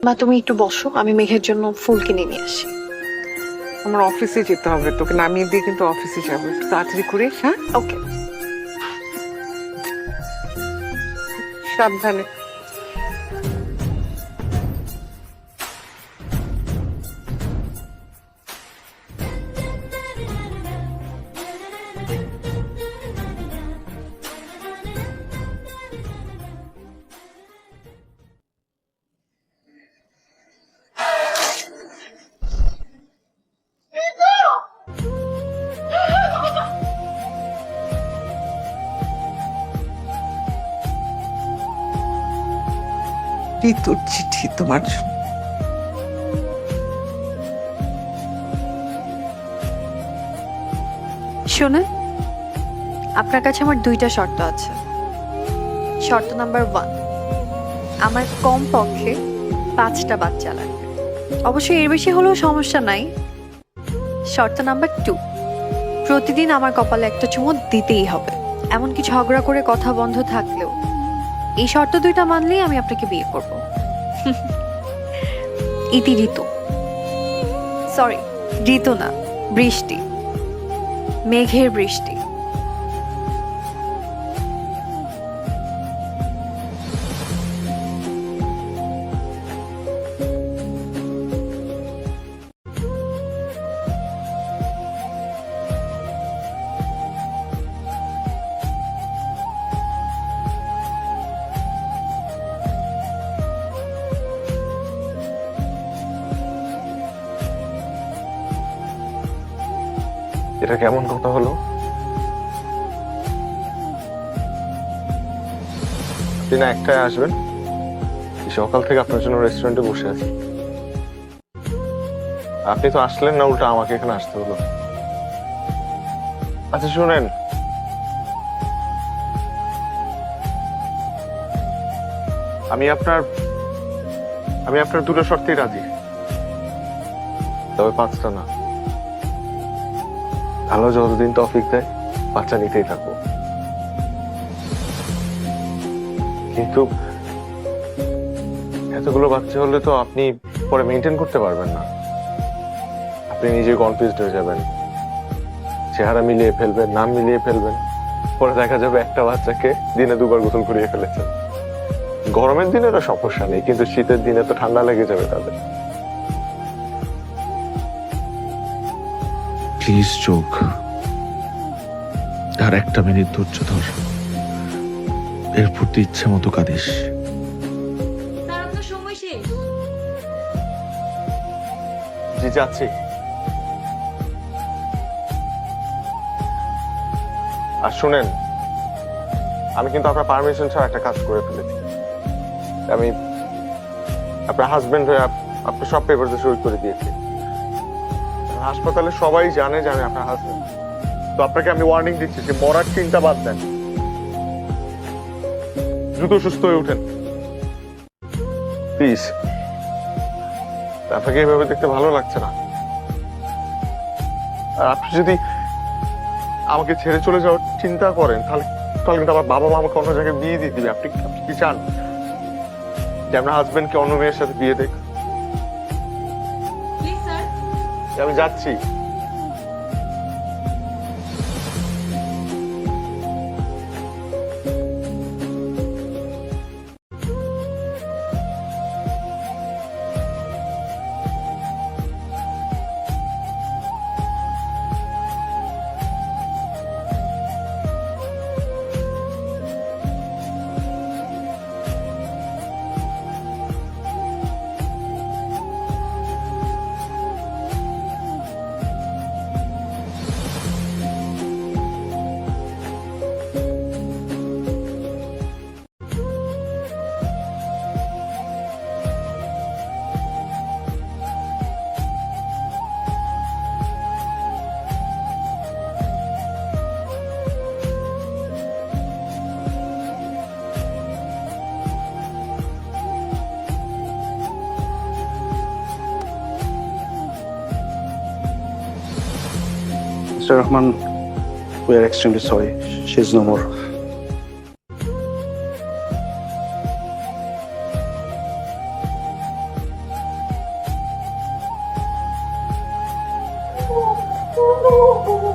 মা তুমি একটু বসো, আমি মেঘের জন্য ফুল কিনে নিয়ে আসি। আমার অফিসে যেতে হবে, তোকে নামিয়ে দিয়ে কিন্তু অফিসে যাবো, একটু তাড়াতাড়ি করিস। হ্যাঁ, ওকে। সাবধানে। ঋতুর চিঠি তোমার জন্য। শোনেন, আপনার কাছে আমার দুইটা শর্ত আছে। শর্ত নাম্বার 1, আমার কম পক্ষে 5টা বাচ্চা লাগবে, অবশ্যই এর বেশি হলেও সমস্যা নাই। শর্ত নাম্বার 2, প্রতিদিন আমার কপালে একটা চুমু দিতেই হবে, এমনকি ঝগড়া করে কথা বন্ধ থাকলেও। এই শর্ত দুইটা মানলেই আমি আপনাকে বিয়ে করব। ইতি ঋতু, সরি ঋতু না, বৃষ্টি, মেঘের বৃষ্টি। এটা কেমন কথা হলো? আপনি না একটাই আসবেন? সকাল থেকে আপনার জন্য রেস্টুরেন্টে বসে আছি। আপনি তো আসলেন না, উল্টা আমাকে এখানে আসতে হলো। আচ্ছা শুনেন, আমি আপনার দুটো শর্তেই রাজি, তবে 5টা না। ভালো যতদিন তৌফিক দেয় বাচ্চা নিতেই থাকবো, কিন্তু এতগুলো বাচ্চা হলে তো আপনি পরে মেনটেন করতে পারবেন না। আপনি নিজে কনফিউজড হয়ে যাবেন, চেহারা মিলিয়ে ফেলবেন, নাম মিলিয়ে ফেলবেন, পরে দেখা যাবে একটা বাচ্চাকে দিনে 2বার গোসল করিয়ে ফেলেছেন। গরমের দিনে তো সমস্যা নেই, কিন্তু শীতের দিনে তো ঠান্ডা লেগে যাবে তাদের। প্লিজ চোখ, আর একটা মিনিট ধৈর্য ধর, এরপর তুই ইচ্ছে মতো কাঁদিস। জি যাচ্ছি। আর শুনেন, আমি কিন্তু আপনার পারমিশন ছাড়া একটা কাজ করে ফেলেছি। আমি আপনার হাজবেন্ড হয়ে আপনার সব পেপারসে সই করে দিয়েছি। হাসপাতালে সবাই জানে যে আমি আপনার হাজবেন্ড। তো আপনাকে আমি ওয়ার্নিং দিচ্ছি যে মরার চিন্তা বাদ দেন, দ্রুত সুস্থ হয়ে ওঠেন প্লিজ। আপনাকে এভাবে দেখতে ভালো লাগছে না। আর আপনি যদি আমাকে ছেড়ে চলে যাওয়ার চিন্তা করেন, তাহলে কিন্তু আমার বাবা মা আমাকে অন্য জায়গায় বিয়ে দিয়ে দিবে। আপনি কি চান যে আপনার হাজবেন্ডকে অন্য মেয়ের সাথে বিয়ে দেখ? আমি যাচ্ছি। Mr. Rahman, we are extremely sorry. She's no more. Oh,